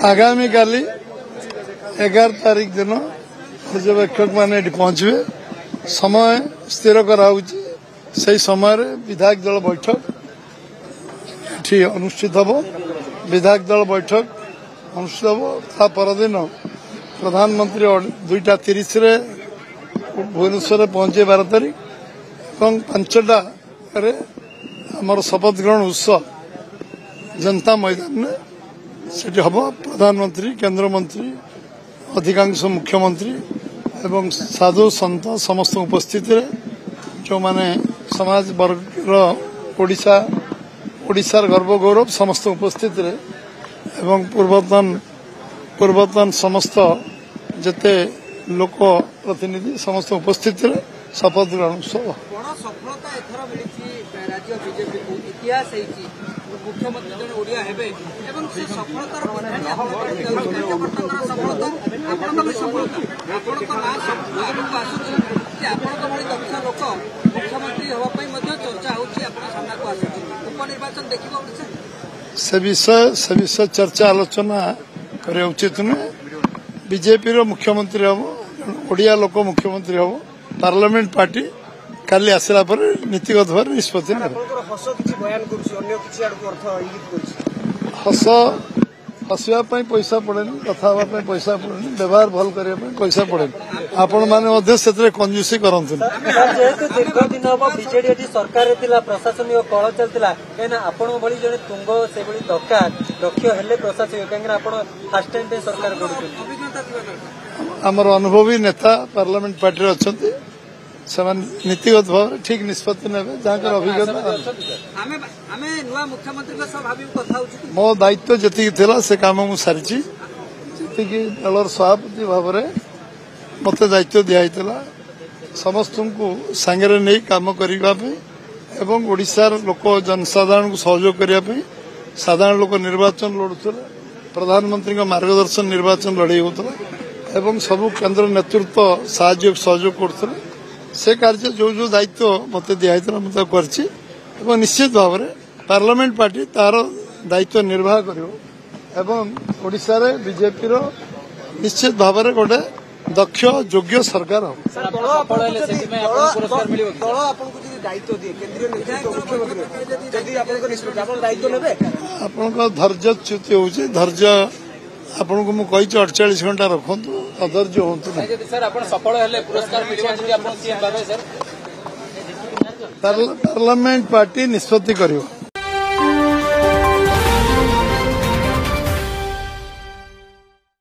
आगामी काली 11 तारीख दिन पर्यवेक्षक मैंने पहुंचे समय स्थिर कराऊँगी से समय विधायक दल बैठक अनुष्ठित हम विधायक दल बैठक अनुष्ठित हम ता परदिन प्रधानमंत्री 2:30 भुवनेश्वर पहुंचे 12 तारीख और 5टा आमर शपथ ग्रहण उत्सव जनता मैदान में सेठी हम प्रधानमंत्री केंद्र मंत्री अधिकांश मुख्यमंत्री एवं साधु संत समस्त उपस्थित जो माने समाज वर्ग ओडिशार गर्व गौरव समस्त उपस्थित एवं पूर्वतन समस्त जते लोक प्रतिनिधि समस्त उपस्थित शपथ ग्रहण उत्सव राज्य बीजेपी को इतिहास मुख्यमंत्री जन ओडिया हेबे एवं से सफलतार मुख्यमंत्री होगा चर्चा उपनिर्वाचन देखिए से विषय चर्चा आलोचना करे उचित नुहे बीजेपी मुख्यमंत्री हम ओडिया लोक मुख्यमंत्री हम पार्लियामेंट पार्टी काली आसला पर नीतिगत भाव निष्पत्ति हसवा पैसा पड़ेनि कथा पैसा पड़ेनि व्यवहार भल करने पैसा पड़ेनि आपण मैंने से कंजूसी करते जेहेतु दीर्घ दिन हम बीजेडी सरकार प्रशासनिक कल चलता कहीं आपण भली जड़े तुंग से दक्ष हेले प्रशासनिक कहीं फास्ट टाइम सरकार आमर अनुभवी नेता पार्लियामेंट पार्टी अच्छा से नीतिगत भाव ठीक निष्पत्ति ने जहाँ अभिज्ञता मो दायित्व जी से काम मुझे सारी जी दलर सभापति भाव में मत दायित्व दिखाई समस्त को सांगे नहीं काम करने एवं ओडिशार लोक जनसाधारण को सहयोग करने साधारण लोक निर्वाचन लड़ुले प्रधानमंत्री मार्गदर्शन निर्वाचन लड़े होता एवं सबू केंद्र नेतृत्व सहयोग करते से कार्य जो जो दायित्व मत दिखाई मुझे कर निश्चित भाव में पार्लियामेंट पार्टी तार दायित्व निर्वाह कर बीजेपी निश्चित भाव में गोटे दक्ष योग्य सरकार हम आपण धैर्यच्युति हो धैर्य आपन को मु कही 48 घंटा रखु अधैर्य हूँ पार्लियामेंट पार्टी निष्पत्ति करियो